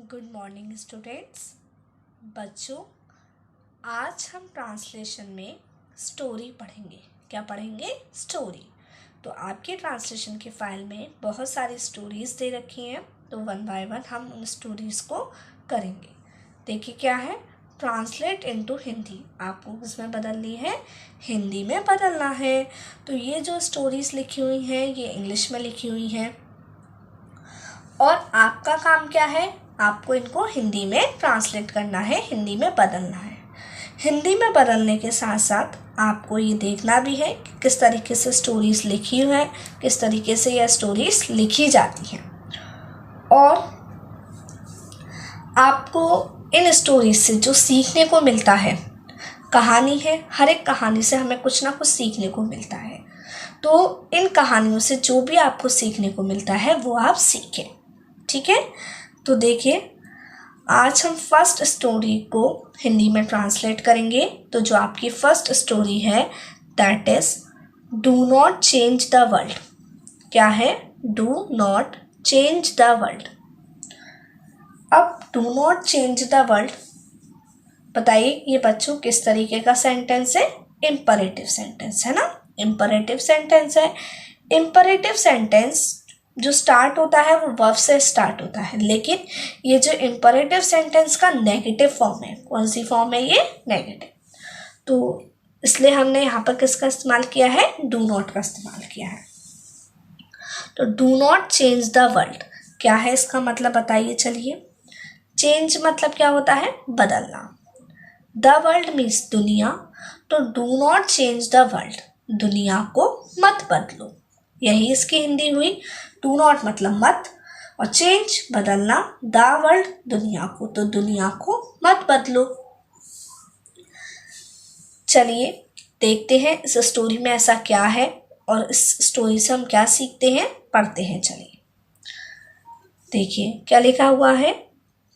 Good morning students. बच्चों, आज हम ट्रांसलेशन में स्टोरी पढ़ेंगे। क्या पढ़ेंगे? स्टोरी। तो आपके ट्रांसलेशन के फाइल में बहुत सारी स्टोरीज़ दे रखी हैं, तो वन बाय वन हम उन स्टोरीज़ को करेंगे। देखिए क्या है, ट्रांसलेट इनटू हिंदी। आपको इसमें बदलनी है, हिंदी में बदलना है। तो ये जो स्टोरीज़ लिखी हुई हैं ये इंग्लिश में लिखी हुई हैं और आपका काम क्या है, आपको इनको हिंदी में ट्रांसलेट करना है, हिंदी में बदलना है। हिंदी में बदलने के साथ साथ आपको ये देखना भी है कि किस तरीके से स्टोरीज़ लिखी हुई हैं, किस तरीके से यह स्टोरीज़ लिखी जाती हैं। और आपको इन स्टोरीज से जो सीखने को मिलता है, कहानी है, हर एक कहानी से हमें कुछ ना कुछ सीखने को मिलता है। तो इन कहानियों से जो भी आपको सीखने को मिलता है वो आप सीखें, ठीक है। तो देखिए, आज हम फर्स्ट स्टोरी को हिंदी में ट्रांसलेट करेंगे। तो जो आपकी फर्स्ट स्टोरी है that is do not change the world. क्या है? Do not change the world. अब do not change the world, बताइए ये बच्चों किस तरीके का सेंटेंस है? इंपरेटिव सेंटेंस है ना, इंपरेटिव सेंटेंस है। इंपरेटिव सेंटेंस जो स्टार्ट होता है वो वर्ब से स्टार्ट होता है, लेकिन ये जो इंपरेटिव सेंटेंस का नेगेटिव फॉर्म है, कौन सी फॉर्म है ये? नेगेटिव। तो इसलिए हमने यहाँ पर किसका इस्तेमाल किया है? डू नॉट का इस्तेमाल किया है। तो do not change the world, क्या है इसका मतलब बताइए। चलिए, चेंज मतलब क्या होता है? बदलना। द वर्ल्ड मीन्स दुनिया, तो do not change the world, दुनिया को मत बदलो, यही इसकी हिंदी हुई। डू नॉट मतलब मत, और चेंज बदलना, द वर्ल्ड दुनिया को, तो दुनिया को मत बदलो। चलिए देखते हैं इस स्टोरी में ऐसा क्या है और इस स्टोरी से हम क्या सीखते हैं, पढ़ते हैं। चलिए देखिए क्या लिखा हुआ है।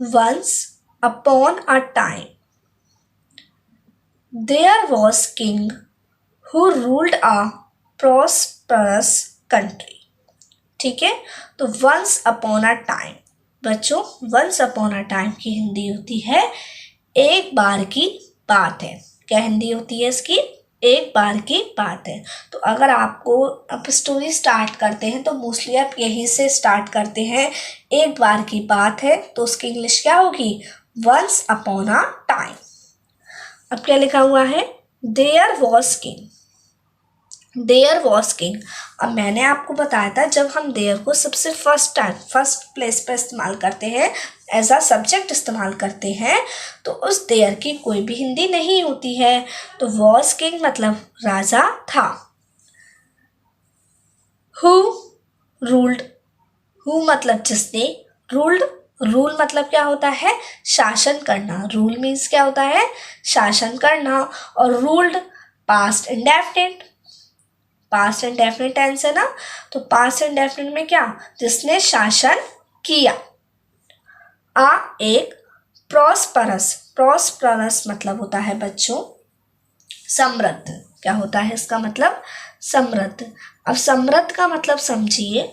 Once upon a time there was king who ruled a prosperous country. ठीक है, तो वंस अपॉन अ टाइम, बच्चों वंस अपॉन अ टाइम की हिंदी होती है एक बार की बात है। क्या हिंदी होती है इसकी? एक बार की बात है। तो अगर आपको अब स्टोरी स्टार्ट करते हैं तो मोस्टली आप यहीं से स्टार्ट करते हैं, एक बार की बात है, तो उसकी इंग्लिश क्या होगी? Once upon a time. अब क्या लिखा हुआ है? There was king, there was king. अब मैंने आपको बताया था जब हम देयर को सबसे फर्स्ट प्लेस पर इस्तेमाल करते हैं, एज अ सब्जेक्ट इस्तेमाल करते हैं, तो उस देयर की कोई भी हिंदी नहीं होती है। तो वॉज किंग मतलब राजा था। हु रूल्ड, हु मतलब जिसने, रूल्ड, रूल मतलब क्या होता है? शासन करना। रूल मीन्स क्या होता है? शासन करना। और ruled past indefinite, past indefinite tense है ना, तो पास्ट इंडेफिनिट में क्या? जिसने शासन किया। एक प्रॉस्परस, प्रॉस्परस मतलब होता है बच्चों समृद्ध। क्या होता है इसका मतलब? समृद्ध। अब समृद्ध का मतलब समझिए,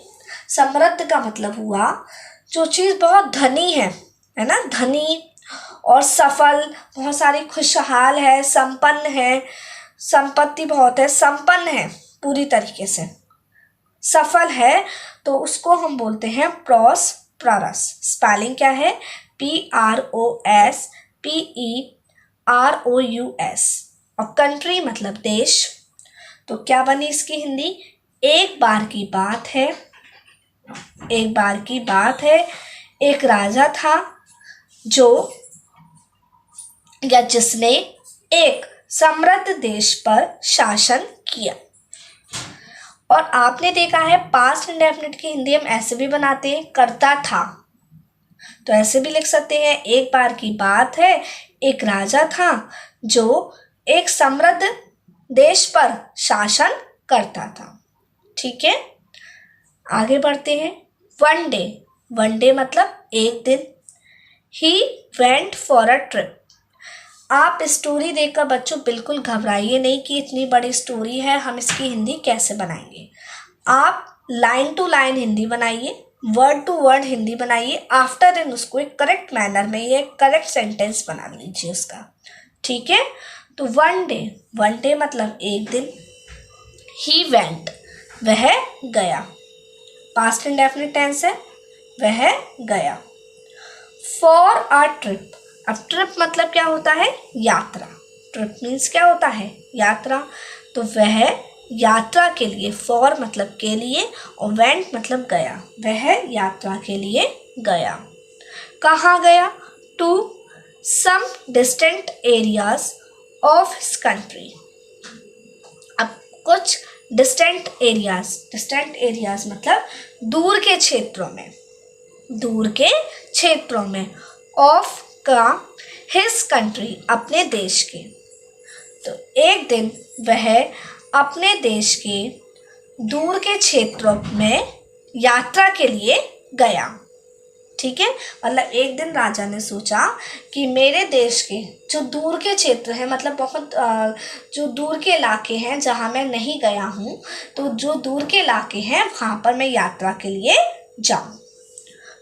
समृद्ध का मतलब हुआ जो चीज़ बहुत धनी है ना, धनी और सफल, बहुत सारी खुशहाल है, संपन्न है, संपत्ति बहुत है, संपन्न है, पूरी तरीके से सफल है, तो उसको हम बोलते हैं प्रॉस्परस। स्पेलिंग क्या है? PROSPEROUS। और कंट्री मतलब देश। तो क्या बनी इसकी हिंदी? एक बार की बात है, एक बार की बात है, एक राजा था जो या जिसने एक समृद्ध देश पर शासन किया। और आपने देखा है पास्ट इंडेफिनिट की हिंदी हम ऐसे भी बनाते हैं, करता था, तो ऐसे भी लिख सकते हैं, एक बार की बात है, एक राजा था जो एक समृद्ध देश पर शासन करता था। ठीक है, आगे बढ़ते हैं। वन डे, वन डे मतलब एक दिन। He went for a trip. आप स्टोरी देखकर बच्चों बिल्कुल घबराइए नहीं कि इतनी बड़ी स्टोरी है, हम इसकी हिंदी कैसे बनाएंगे। आप लाइन टू लाइन हिंदी बनाइए, वर्ड टू वर्ड हिंदी बनाइए, आफ्टर देन उसको एक करेक्ट मैनर में या एक करेक्ट सेंटेंस बना लीजिए उसका, ठीक है। तो वन डे मतलब एक दिन, ही वेंट वह गया, पास्ट इंडेफिनिट टेंस है, वह गया। फॉर अ ट्रिप, अब ट्रिप मतलब क्या होता है, यात्रा, ट्रिप मीन्स क्या होता है, यात्रा। तो वह यात्रा के लिए, फॉर मतलब के लिए और वेंट मतलब गया, वह यात्रा के लिए गया। कहाँ गया, to some distant areas of his country. अब कुछ डिस्टेंट एरियाज मतलब दूर के क्षेत्रों में, ऑफ का हिज कंट्री अपने देश के। तो एक दिन वह अपने देश के दूर के क्षेत्रों में यात्रा के लिए गया, ठीक है। मतलब एक दिन राजा ने सोचा कि मेरे देश के जो दूर के क्षेत्र हैं, मतलब बहुत जो दूर के इलाके हैं जहाँ मैं नहीं गया हूँ, तो जो दूर के इलाके हैं वहाँ पर मैं यात्रा के लिए जाऊँ।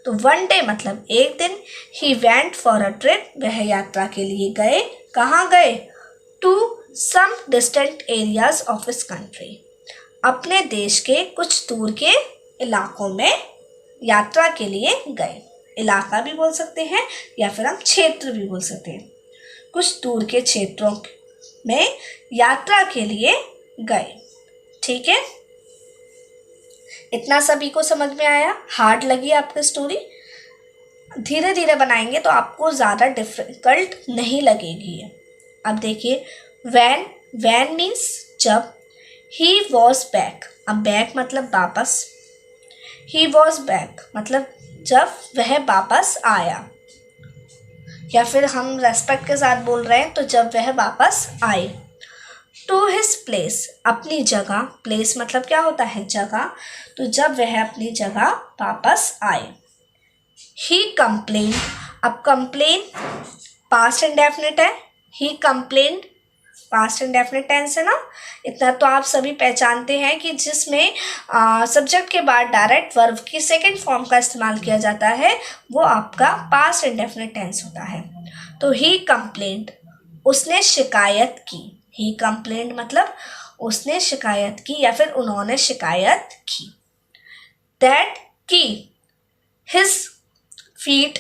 तो वन डे मतलब एक दिन, he went for a trip वह यात्रा के लिए गए, कहाँ गए, to some distant areas of his country अपने देश के कुछ दूर के इलाकों में यात्रा के लिए गए। इलाका भी बोल सकते हैं या फिर हम क्षेत्र भी बोल सकते हैं, कुछ दूर के क्षेत्रों में यात्रा के लिए गए, ठीक है। इतना सभी को समझ में आया, हार्ड लगी आपकी स्टोरी, धीरे धीरे बनाएंगे तो आपको ज़्यादा डिफिकल्ट नहीं लगेगी। अब देखिए, वैन मीन्स जब, ही वॉज बैक, अब बैक मतलब वापस, ही वॉज बैक मतलब जब वह वापस आया, या फिर हम रेस्पेक्ट के साथ बोल रहे हैं तो जब वह वापस आए। टू हिज प्लेस अपनी जगह, प्लेस मतलब क्या होता है, जगह, तो जब वह अपनी जगह वापस आए। ही कंप्लेन, अब कंप्लेन पास्ट इंडेफिनिट है, ही कंप्लेन पास्ट इंडेफिनिट टेंस है ना, इतना तो आप सभी पहचानते हैं कि जिसमें सब्जेक्ट के बाद डायरेक्ट वर्ब की सेकंड फॉर्म का इस्तेमाल किया जाता है वो आपका पास्ट इंडेफिनिट टेंस होता है। तो ही कंप्लेंट उसने शिकायत की, ही कंप्लेंट मतलब उसने शिकायत की या फिर उन्होंने शिकायत की। दैट की his feet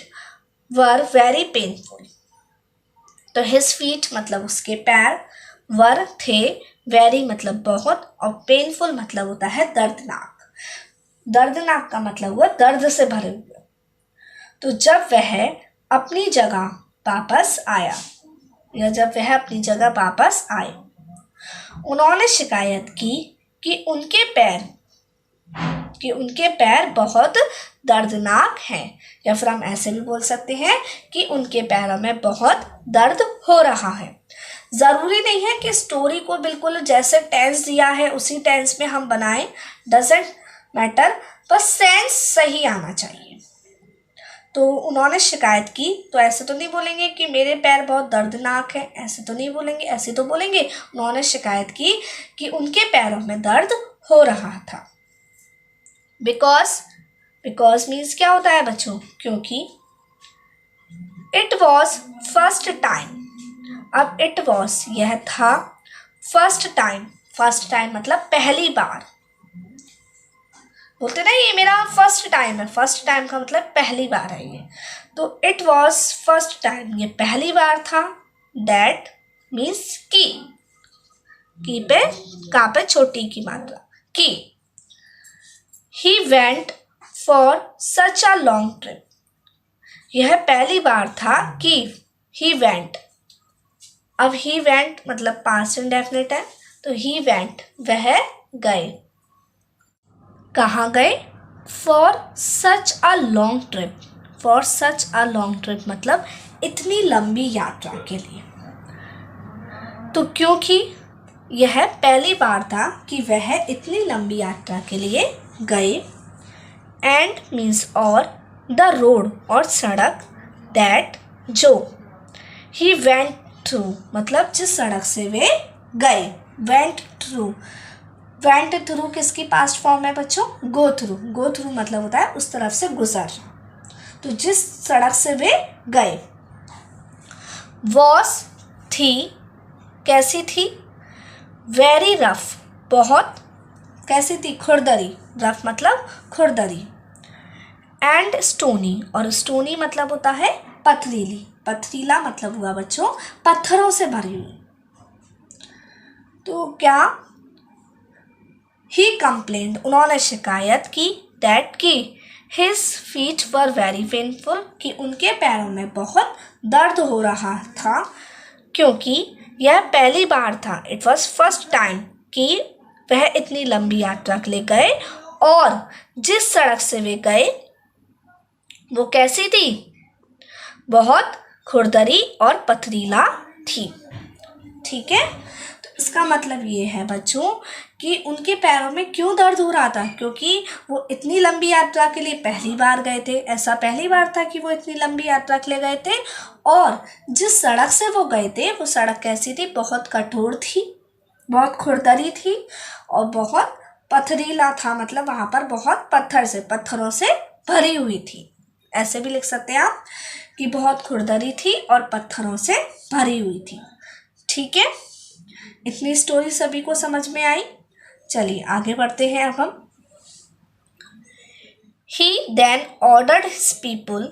were very painful, तो हिज फीट मतलब उसके पैर, वर थे, वेरी मतलब बहुत, और पेनफुल मतलब होता है दर्दनाक, दर्दनाक का मतलब हुआ दर्द से भरे हुए। तो जब वह अपनी जगह वापस आया, या जब वह अपनी जगह वापस आए, उन्होंने शिकायत की कि उनके पैर बहुत दर्दनाक हैं, या फिर हम ऐसे भी बोल सकते हैं कि उनके पैरों में बहुत दर्द हो रहा है। ज़रूरी नहीं है कि स्टोरी को बिल्कुल जैसे टेंस दिया है उसी टेंस में हम बनाएं, डजेंट मैटर, बस सेंस सही आना चाहिए। तो उन्होंने शिकायत की, तो ऐसे तो नहीं बोलेंगे कि मेरे पैर बहुत दर्दनाक है, ऐसे तो नहीं बोलेंगे, ऐसे तो बोलेंगे उन्होंने शिकायत की कि उनके पैरों में दर्द हो रहा था। बिकॉज मीन्स क्या होता है बच्चों, क्योंकि इट वॉज फर्स्ट टाइम, अब इट वॉज यह था, फर्स्ट टाइम मतलब पहली बार, बोलते ना ये मेरा फर्स्ट टाइम है, फर्स्ट टाइम का मतलब पहली बार है ये, तो इट वॉज फर्स्ट टाइम ये पहली बार था। दैट मीन्स की पे का पे छोटी की मात्रा की। ही went for such a long trip, यह पहली बार था कि ही वेंट, अब ही वेंट मतलब पास्ट इंडेफिनिट है, तो ही वेंट वह गए, कहाँ गए, for such a long trip, for such a long trip मतलब इतनी लंबी यात्रा के लिए। तो क्योंकि यह पहली बार था कि वह इतनी लंबी यात्रा के लिए गए, एंड मीन्स और, द रोड और सड़क, दैट जो, ही वेंट थ्रू मतलब जिस सड़क से वे गए, वेंट थ्रू वेंट थ्रू किसकी पास्ट फॉर्म है बच्चों? Go through. गो थ्रू मतलब होता है उस तरफ से गुजर। तो जिस सड़क से वे गए। वॉज थी, कैसी थी? वेरी रफ, बहुत कैसी थी? खुरदरी। रफ मतलब खुरदरी। एंड स्टोनी, और स्टोनी मतलब होता है पथरीली। पथरीला मतलब हुआ बच्चों पत्थरों से भरी हुई। तो क्या ही कंप्लेंट, उन्होंने शिकायत की, दैट की his feet were very painful, कि उनके पैरों में बहुत दर्द हो रहा था, क्योंकि यह पहली बार था, इट वॉज फर्स्ट टाइम, कि वह इतनी लंबी यात्रा के लिए गए और जिस सड़क से वे गए वो कैसी थी? बहुत खुरदरी और पथरीला थी। ठीक है, तो इसका मतलब ये है बच्चों कि उनके पैरों में क्यों दर्द हो रहा था? क्योंकि वो इतनी लंबी यात्रा के लिए पहली बार गए थे। ऐसा पहली बार था कि वो इतनी लंबी यात्रा के लिए गए थे, और जिस सड़क से वो गए थे वो सड़क कैसी थी? बहुत कठोर थी, बहुत खुरदरी थी और बहुत पथरीला था, मतलब वहाँ पर बहुत पत्थरों से भरी हुई थी। ऐसे भी लिख सकते हैं आप कि बहुत खुरदरी थी और पत्थरों से भरी हुई थी। ठीक है, इतनी स्टोरी सभी को समझ में आई। चलिए आगे बढ़ते हैं अब हम। He then ordered his people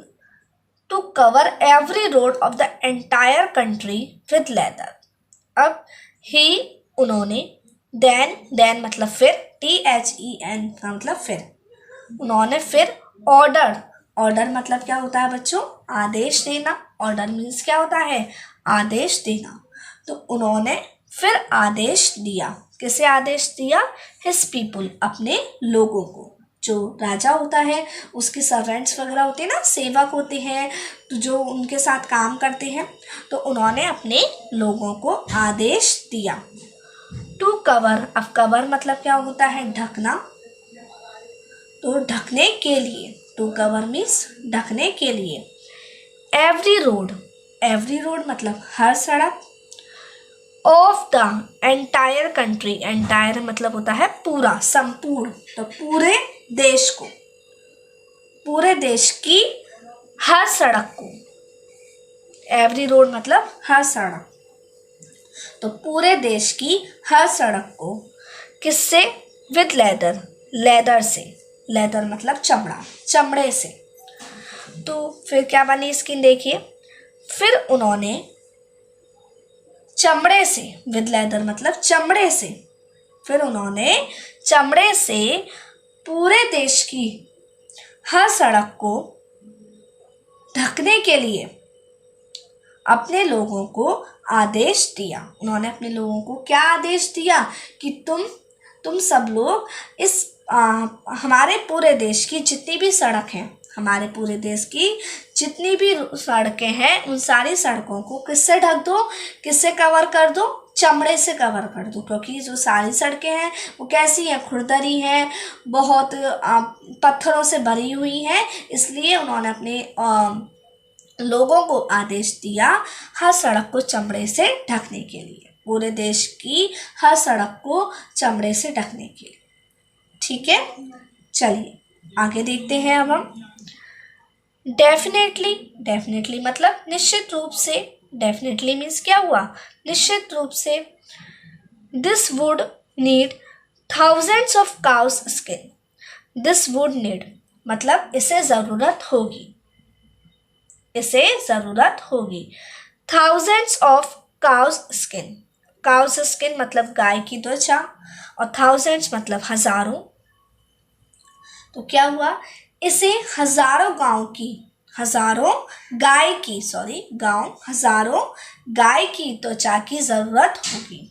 to cover every road of the entire country with leather. अब he उन्होंने, then मतलब फिर, THEN का मतलब फिर, उन्होंने फिर ऑर्डर मतलब क्या होता है बच्चों? आदेश देना। ऑर्डर मीन्स क्या होता है? आदेश देना। तो उन्होंने फिर आदेश दिया। किसे आदेश दिया? हिज पीपुल, अपने लोगों को। जो राजा होता है उसके सर्वेंट्स वगैरह होते हैं ना, सेवक होते हैं, तो जो उनके साथ काम करते हैं, तो उन्होंने अपने लोगों को आदेश दिया। टू कवर, अब कवर मतलब क्या होता है? ढकना। तो ढकने के लिए, टू कवर मीन्स ढकने के लिए। एवरी रोड मतलब हर सड़क। Of the entire country, entire मतलब होता है पूरा, संपूर्ण। तो पूरे देश को, पूरे देश की हर सड़क को। एवरी रोड मतलब हर सड़क, तो पूरे देश की हर सड़क को किससे? विद लेदर, लेदर से। लेदर मतलब चमड़ा, चमड़े से। तो फिर क्या बनी स्किन? देखिए, फिर उन्होंने चमड़े से, विद लेदर मतलब चमड़े से, फिर उन्होंने चमड़े से पूरे देश की हर सड़क को ढकने के लिए अपने लोगों को आदेश दिया। उन्होंने अपने लोगों को क्या आदेश दिया? कि तुम सब लोग इस हमारे पूरे देश की जितनी भी सड़क हैं, हमारे पूरे देश की जितनी भी सड़कें हैं, उन सारी सड़कों को किससे ढक दो? किससे कवर कर दो? चमड़े से कवर कर दो। क्योंकि जो सारी सड़कें हैं वो कैसी हैं? खुरदरी हैं, बहुत पत्थरों से भरी हुई हैं। इसलिए उन्होंने अपने लोगों को आदेश दिया हर सड़क को चमड़े से ढकने के लिए, पूरे देश की हर सड़क को चमड़े से ढकने के लिए। ठीक है, चलिए आगे देखते हैं अब हम। डेफिनेटली मतलब निश्चित रूप से। डेफिनेटली मीन्स क्या हुआ? निश्चित रूप से। This would need thousands of cows skin. This would need मतलब इसे ज़रूरत होगी, इसे ज़रूरत होगी। Thousands of cows skin, cows skin मतलब गाय की त्वचा, और थाउजेंड्स मतलब हजारों। तो क्या हुआ? इसे हजारों गाय की त्वचा की ज़रूरत होगी।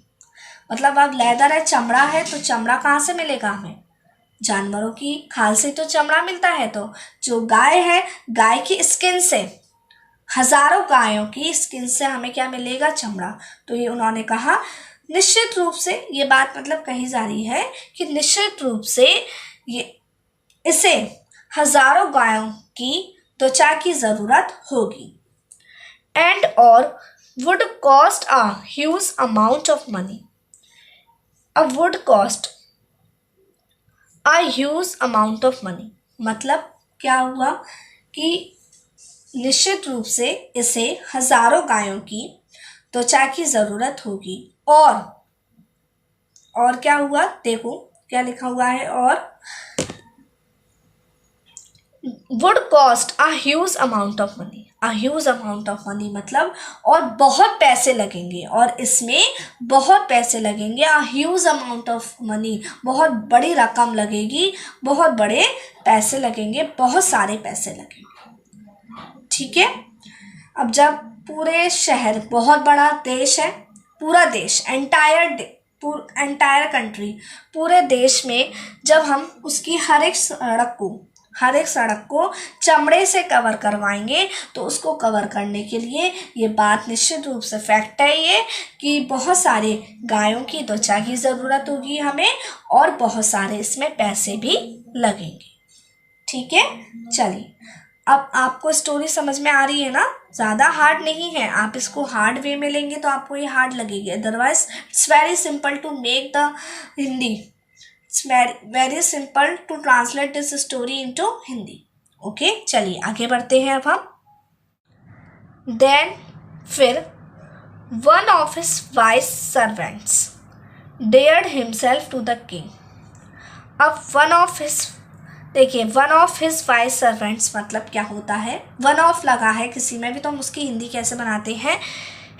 मतलब अब लेदर है, चमड़ा है, तो चमड़ा कहाँ से मिलेगा हमें? जानवरों की खाल से तो चमड़ा मिलता है। तो जो गाय है, गाय की स्किन से, हजारों गायों की स्किन से हमें क्या मिलेगा? चमड़ा। तो ये उन्होंने कहा निश्चित रूप से, ये बात मतलब कही जा रही है कि निश्चित रूप से इसे हजारों गायों की त्वचा की ज़रूरत होगी। एंड और would cost a huge amount of money. अब would cost a huge amount of money, मतलब क्या हुआ कि निश्चित रूप से इसे हजारों गायों की त्वचा की जरूरत होगी। और क्या हुआ, देखो क्या लिखा हुआ है, और would cost a huge amount of money. A huge amount of money मतलब और बहुत पैसे लगेंगे, और इसमें बहुत पैसे लगेंगे। अ ह्यूज अमाउंट ऑफ मनी बहुत बड़ी रकम लगेगी, बहुत बड़े पैसे लगेंगे, बहुत सारे पैसे लगेंगे। ठीक है। अब जब पूरे शहर, बहुत बड़ा देश है, पूरा देश, एंटायर कंट्री, पूरे देश में जब हम उसकी हर एक सड़क को चमड़े से कवर करवाएंगे, तो उसको कवर करने के लिए ये बात निश्चित रूप से फैक्ट है ये कि बहुत सारे गायों की त्वचा की ज़रूरत होगी हमें, और बहुत सारे इसमें पैसे भी लगेंगे। ठीक है, चलिए अब आपको स्टोरी समझ में आ रही है ना, ज़्यादा हार्ड नहीं है। आप इसको हार्ड वे में लेंगे तो आपको ये हार्ड लगेगी, otherwise it's very simple to make the Hindi, it's very simple to translate this story into Hindi. Okay, चलिए आगे बढ़ते हैं अब हम। देन फिर one of his wise servants dared himself to the king. अब वन ऑफ हिज, देखिए one of his wise servants मतलब क्या होता है, वन ऑफ लगा है किसी में भी तो हम उसकी हिंदी कैसे बनाते हैं,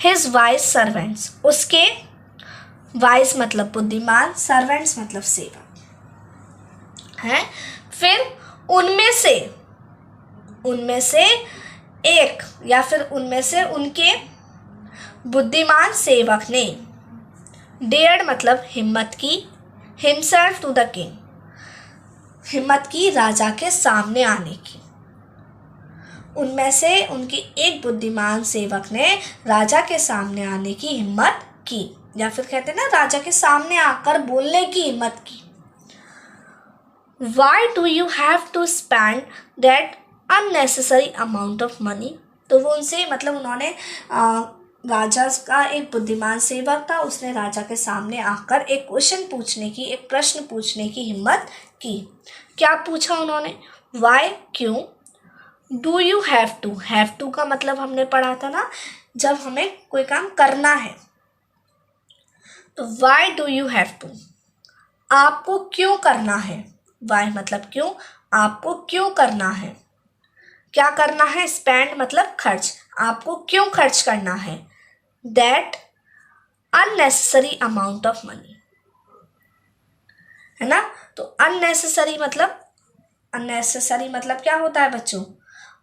हिज वाइस सर्वेंट्स, उसके वाइस मतलब बुद्धिमान, सर्वेंट्स मतलब सेवक है। फिर उनमें से एक या फिर उनमें से उनके बुद्धिमान सेवक ने, डेयर्ड मतलब हिम्मत की, हिमसेल्फ टू द किंग, हिम्मत की राजा के सामने आने की। उनमें से उनके एक बुद्धिमान सेवक ने राजा के सामने आने की हिम्मत की, या फिर कहते हैं ना राजा के सामने आकर बोलने की हिम्मत की। Why do you have to spend that unnecessary amount of money? तो वो उनसे मतलब उन्होंने राजा का एक बुद्धिमान सेवक था, उसने राजा के सामने आकर एक क्वेश्चन पूछने की, एक प्रश्न पूछने की हिम्मत की। क्या पूछा उन्होंने, वाई क्यों, डू यू हैव टू का मतलब हमने पढ़ा था ना, जब हमें कोई काम करना है, तो why do you have to, आपको क्यों करना है, वाई मतलब क्यों, आपको क्यों करना है, क्या करना है, स्पेंड मतलब खर्च, आपको क्यों खर्च करना है, that unnecessary amount of money, है ना। तो अननेसेसरी मतलब क्या होता है बच्चों,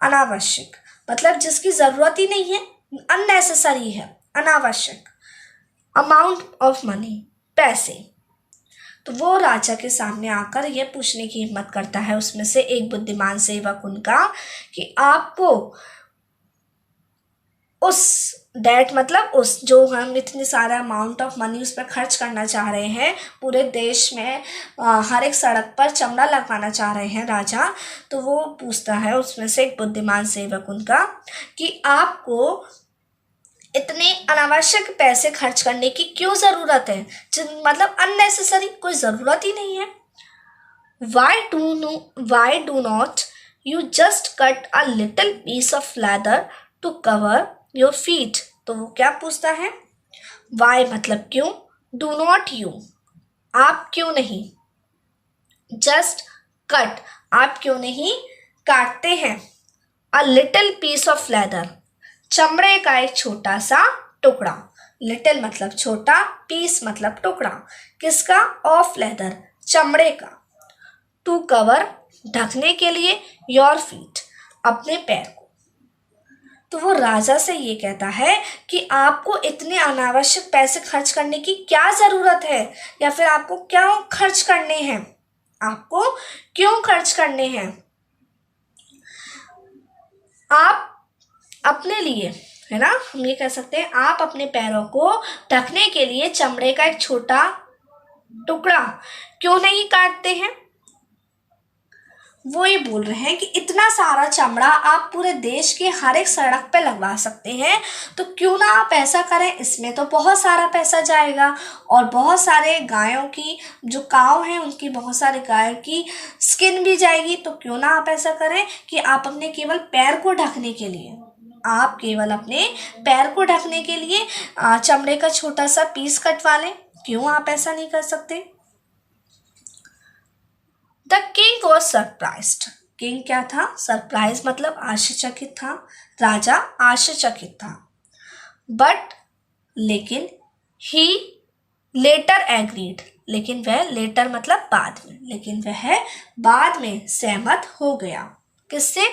अनावश्यक, मतलब जिसकी जरूरत ही नहीं है, अननेसेसरी है, अनावश्यक। अमाउंट ऑफ मनी पैसे, तो वो राजा के सामने आकर ये पूछने की हिम्मत करता है उसमें से एक बुद्धिमान सेवक उनका कि आपको उस जो हम इतनी सारा अमाउंट ऑफ मनी उस पर खर्च करना चाह रहे हैं, पूरे देश में हर एक सड़क पर चमड़ा लगवाना चाह रहे हैं राजा, तो वो पूछता है उसमें से एक बुद्धिमान सेवक उनका कि आपको इतने अनावश्यक पैसे खर्च करने की क्यों ज़रूरत है, मतलब अननेसेसरी, कोई ज़रूरत ही नहीं है। Why do not you just cut a little piece of leather to cover your feet? तो वो क्या पूछता है, why मतलब क्यों, do not you आप क्यों नहीं, just cut आप क्यों नहीं काटते हैं, a little piece of leather चमड़े का एक छोटा सा टुकड़ा, लिटिल मतलब छोटा, पीस मतलब टुकड़ा, किसका, ऑफ लेदर चमड़े का, टू कवर ढकने के लिए, योर फीट अपने पैर को। तो वो राजा से ये कहता है कि आपको इतने अनावश्यक पैसे खर्च करने की क्या ज़रूरत है, या फिर आपको क्यों खर्च करने हैं, आपको क्यों खर्च करने हैं, आप अपने लिए, है ना, हम ये कह सकते हैं आप अपने पैरों को ढकने के लिए चमड़े का एक छोटा टुकड़ा क्यों नहीं काटते हैं। वो ये बोल रहे हैं कि इतना सारा चमड़ा आप पूरे देश के हर एक सड़क पे लगवा सकते हैं, तो क्यों ना आप ऐसा करें। इसमें तो बहुत सारा पैसा जाएगा और बहुत सारे गायों की, जो काव हैं उनकी, बहुत सारे गायों की स्किन भी जाएगी। तो क्यों ना आप ऐसा करें कि आप अपने केवल पैर को ढकने के लिए, आप केवल अपने पैर को ढकने के लिए चमड़े का छोटा सा पीस कटवा लें। क्यों आप ऐसा नहीं कर सकते। The king was surprised. King क्या था? सरप्राइज मतलब आश्चर्यचकित था, राजा आश्चर्यचकित था। बट लेकिन ही लेटर एग्रीड, लेकिन वह, लेटर मतलब बाद में, लेकिन वह बाद में सहमत हो गया। किससे?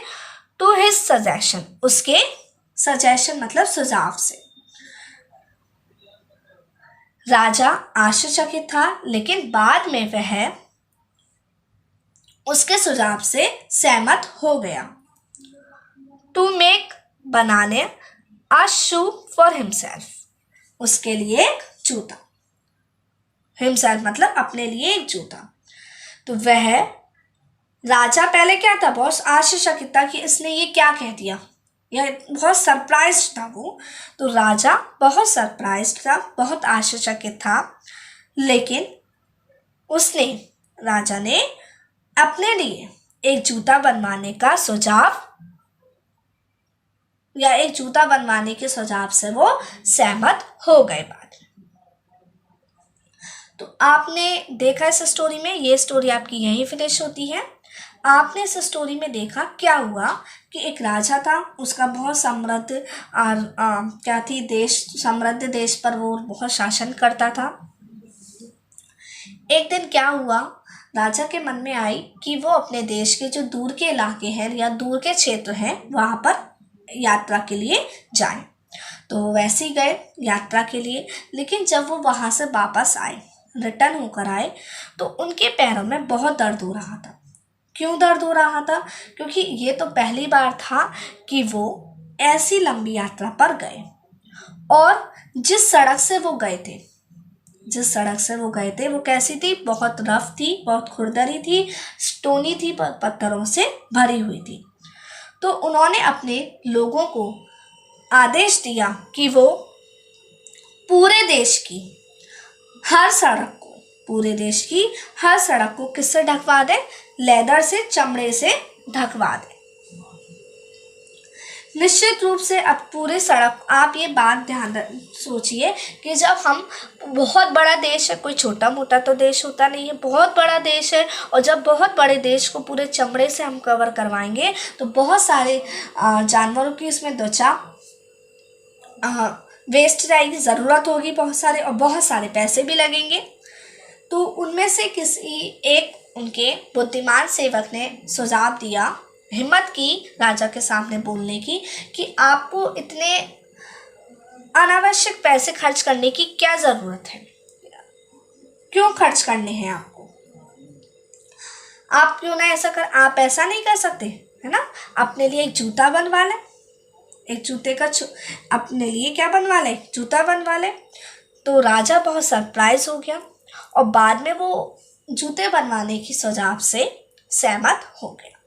टू हिज सजेशन, उसके सजेशन मतलब सुझाव से। राजा आश्चर्यचकित था लेकिन बाद में वह उसके सुझाव से सहमत हो गया। टू मेक, बनाने, अ शू फॉर हिमसेल्फ, उसके लिए एक जूता। हिमसेल्फ मतलब अपने लिए एक जूता। तो वह राजा पहले क्या था? बहुत आश्चर्यचकित था कि इसने ये क्या कह दिया, यह बहुत सरप्राइज्ड था वो। तो राजा बहुत सरप्राइज्ड था, बहुत आश्चर्यचकित था, लेकिन उसने, राजा ने अपने लिए एक जूता बनवाने का सुझाव, या एक जूता बनवाने के सुझाव से वो सहमत हो गए बाद में। तो आपने देखा इस स्टोरी में, ये स्टोरी आपकी यहीं फिनिश होती है। आपने इस स्टोरी में देखा क्या हुआ कि एक राजा था, उसका बहुत समृद्ध क्या थी, देश, समृद्ध देश पर वो बहुत शासन करता था। एक दिन क्या हुआ, राजा के मन में आई कि वो अपने देश के जो दूर के इलाके हैं या दूर के क्षेत्र हैं वहाँ पर यात्रा के लिए जाए। तो वैसे ही गए यात्रा के लिए, लेकिन जब वो वहाँ से वापस आए, रिटर्न होकर आए, तो उनके पैरों में बहुत दर्द हो रहा था। क्यों दर्द हो रहा था? क्योंकि ये तो पहली बार था कि वो ऐसी लंबी यात्रा पर गए, और जिस सड़क से वो गए थे वो कैसी थी? बहुत रफ थी, बहुत खुरदरी थी, स्टोनी थी, पत्थरों से भरी हुई थी। तो उन्होंने अपने लोगों को आदेश दिया कि वो पूरे देश की हर सड़क को किससे ढकवा दें? लेदर से, चमड़े से ढकवा दें। निश्चित रूप से अब पूरे सड़क, आप ये बात ध्यान सोचिए कि जब हम, बहुत बड़ा देश है, कोई छोटा मोटा तो देश होता नहीं है, बहुत बड़ा देश है, और जब बहुत बड़े देश को पूरे चमड़े से हम कवर करवाएंगे तो बहुत सारे जानवरों की इसमें त्वचा वेस्ट जाएगी, ज़रूरत होगी बहुत सारे, और बहुत सारे पैसे भी लगेंगे। तो उनमें से किसी एक, उनके बुद्धिमान सेवक ने सुझाव दिया, हिम्मत की राजा के सामने बोलने की कि आपको इतने अनावश्यक पैसे खर्च करने की क्या ज़रूरत है, क्यों खर्च करने हैं आपको, आप क्यों ना ऐसा कर, आप ऐसा नहीं कर सकते, है ना, अपने लिए एक जूता बनवा लें, एक जूते का अपने लिए क्या बनवा लें, जूता बनवा लें। तो राजा बहुत सरप्राइज हो गया और बाद में वो जूते बनवाने की सुझाव से सहमत हो गया।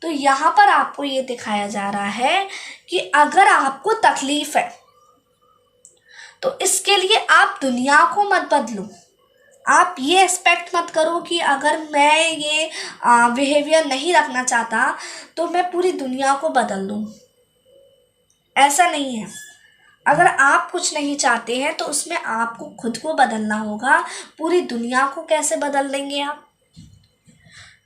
तो यहाँ पर आपको ये दिखाया जा रहा है कि अगर आपको तकलीफ है तो इसके लिए आप दुनिया को मत बदलो। आप ये एक्सपेक्ट मत करो कि अगर मैं ये बिहेवियर नहीं रखना चाहता तो मैं पूरी दुनिया को बदल दूँ। ऐसा नहीं है। अगर आप कुछ नहीं चाहते हैं तो उसमें आपको खुद को बदलना होगा। पूरी दुनिया को कैसे बदल देंगे आप?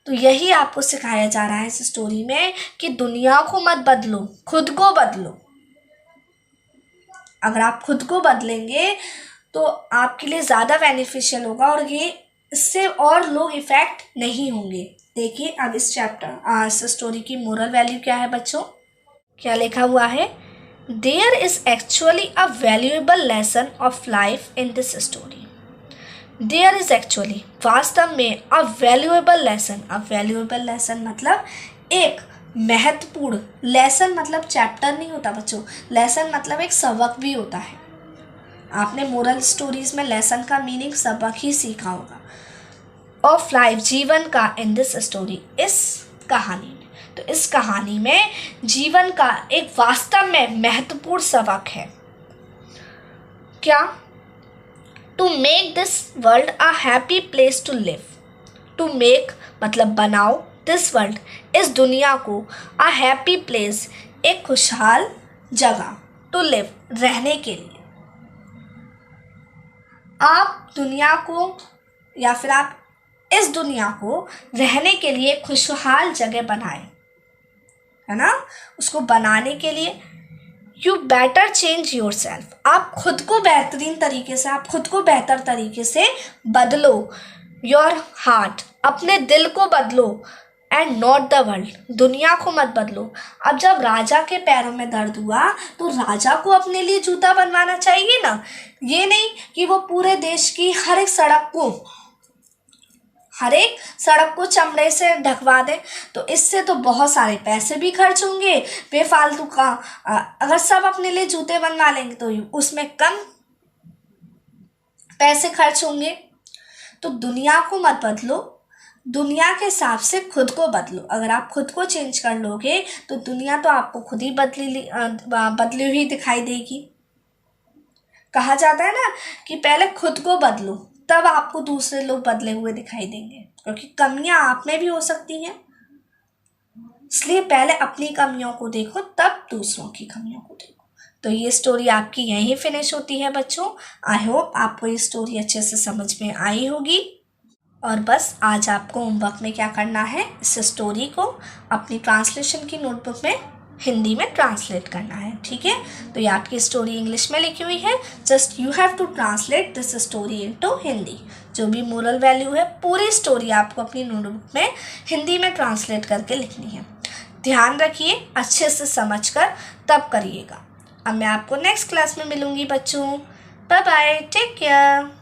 तो यही आपको सिखाया जा रहा है इस स्टोरी में कि दुनिया को मत बदलो, खुद को बदलो। अगर आप खुद को बदलेंगे तो आपके लिए ज़्यादा बेनिफिशियल होगा और ये इससे और लोग इफ़ेक्ट नहीं होंगे। देखिए अब इस इस स्टोरी की मोरल वैल्यू क्या है बच्चों? क्या लिखा हुआ है? There is actually a valuable lesson of life in this story. There is actually, वास्तव में, a valuable lesson मतलब एक महत्वपूर्ण, लेसन मतलब चैप्टर नहीं होता बच्चों, लेसन मतलब एक सबक भी होता है। आपने मोरल स्टोरीज में लेसन का मीनिंग सबक ही सीखा होगा। ऑफ लाइफ, जीवन का, इन दिस स्टोरी, इस कहानी में। तो इस कहानी में जीवन का एक वास्तव में महत्वपूर्ण सबक है। क्या? To make this world a happy place to live. To make मतलब बनाओ, दिस वर्ल्ड इस दुनिया को, अ हैप्पी प्लेस एक खुशहाल जगह, टू लिव रहने के लिए। आप दुनिया को या फिर आप इस दुनिया को रहने के लिए खुशहाल जगह बनाएं, है ना। उसको बनाने के लिए you better change your self, आप खुद को बेहतरीन तरीके से, आप खुद को बेहतर तरीके से बदलो। योर हार्ट, अपने दिल को बदलो, एंड नॉट द वर्ल्ड, दुनिया को मत बदलो। अब जब राजा के पैरों में दर्द हुआ तो राजा को अपने लिए जूता बनवाना चाहिए ना। ये नहीं कि वो पूरे देश की हर एक सड़क को चमड़े से ढकवा दे, तो इससे तो बहुत सारे पैसे भी खर्च होंगे बेफालतू का। अगर सब अपने लिए जूते बनवा लेंगे तो उसमें कम पैसे खर्च होंगे। तो दुनिया को मत बदलो, दुनिया के हिसाब से खुद को बदलो। अगर आप खुद को चेंज कर लोगे तो दुनिया तो आपको खुद ही बदली हुई दिखाई देगी। कहा जाता है ना कि पहले खुद को बदलो, तब आपको दूसरे लोग बदले हुए दिखाई देंगे, क्योंकि कमियां आप में भी हो सकती हैं। इसलिए पहले अपनी कमियों को देखो, तब दूसरों की कमियों को देखो। तो ये स्टोरी आपकी यहीं फिनिश होती है बच्चों। आई होप आपको ये स्टोरी अच्छे से समझ में आई होगी। और बस आज आपको होमवर्क में क्या करना है, इस स्टोरी को अपनी ट्रांसलेशन की नोटबुक में हिंदी में ट्रांसलेट करना है, ठीक है। तो ये आपकी स्टोरी इंग्लिश में लिखी हुई है, just you have to translate this story into Hindi. जो भी मोरल वैल्यू है पूरी स्टोरी आपको अपनी नोटबुक में हिंदी में ट्रांसलेट करके लिखनी है। ध्यान रखिए, अच्छे से समझकर तब करिएगा। अब मैं आपको नेक्स्ट क्लास में मिलूंगी बच्चों। Bye bye, take care.